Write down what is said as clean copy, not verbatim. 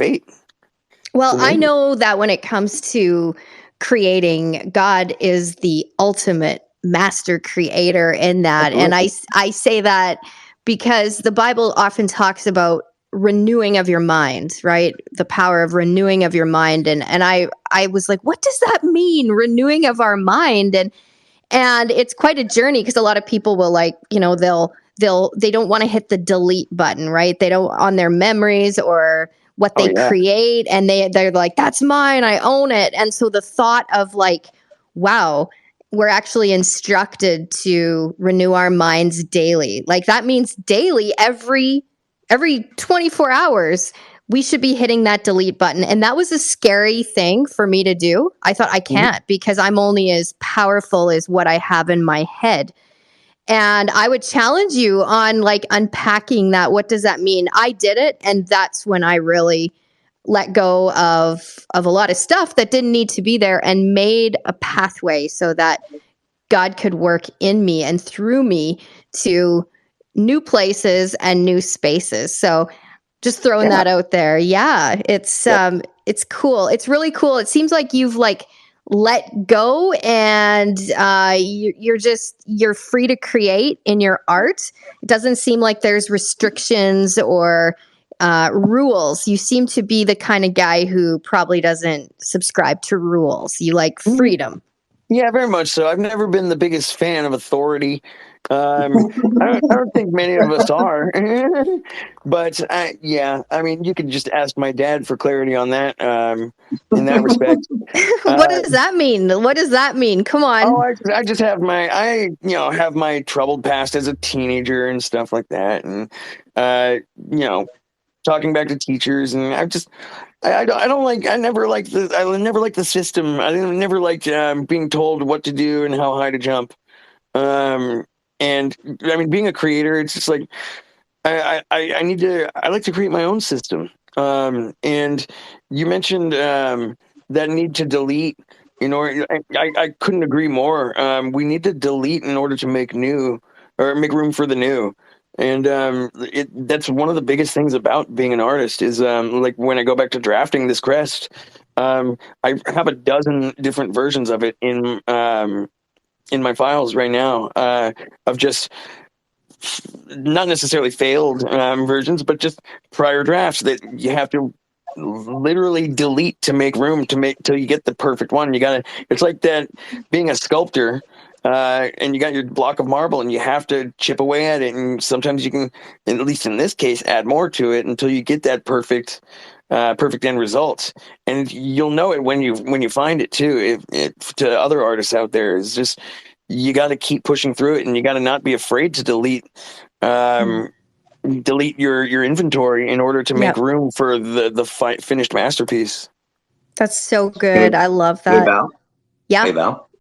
fate. Well, So I know that when it comes to creating, God is the ultimate master creator in that. And absolutely. I say that because the Bible often talks about renewing of your mind, right? The power of renewing of your mind. And I was like, what does that mean? Renewing of our mind. And it's quite a journey because a lot of people will like, they don't want to hit the delete button, right? They don't on their memories or what Oh they yeah. create, and they're like, that's mine, I own it. And so the thought of like, wow, we're actually instructed to renew our minds daily. Like that means daily, every 24 hours we should be hitting that delete button. And that was a scary thing for me to do. I thought I Mhm. can't because I'm only as powerful as what I have in my head. And I would challenge you on like unpacking that. What does that mean? I did it, and that's when I really let go of a lot of stuff that didn't need to be there and made a pathway so that God could work in me and through me to new places and new spaces. So just throwing Yeah. that out there. Yeah, Yep. it's cool. It's really cool. It seems like you've like let go, and you're free to create in your art. It doesn't seem like there's restrictions or rules. You seem to be the kind of guy who probably doesn't subscribe to rules. You like Mm, freedom. yeah, very much so. I've never been the biggest fan of authority. I don't think many of us are, but yeah, I mean, you can just ask my dad for clarity on that. In that respect, What uh, does that mean? What does that mean? Come oh, on. I just have have my troubled past as a teenager and stuff like that, and uh, you know, talking back to teachers, and I don't like I never liked the system. Never liked being told what to do and how high to jump. Um, and I mean, being a creator, it's just like I need to I like to create my own system. And you mentioned that need to delete. You know, I couldn't agree more. We need to delete in order to make new or make room for the new. And that's one of the biggest things about being an artist is like when I go back to drafting this crest, I have a dozen different versions of it in my files right now of just not necessarily failed versions, but just prior drafts that you have to literally delete to make room to make till you get the perfect one. You gotta. It's like that being a sculptor. And you got your block of marble, and you have to chip away at it. And sometimes you can, at least in this case, add more to it until you get that perfect end result. And you'll know it when you find it too. To other artists out there, is just you got to keep pushing through it, and you got to not be afraid to um, delete your inventory in order to make Yep. room for the finished masterpiece. That's so Hey, good. I love hey that. Val. Yeah. Hey Val.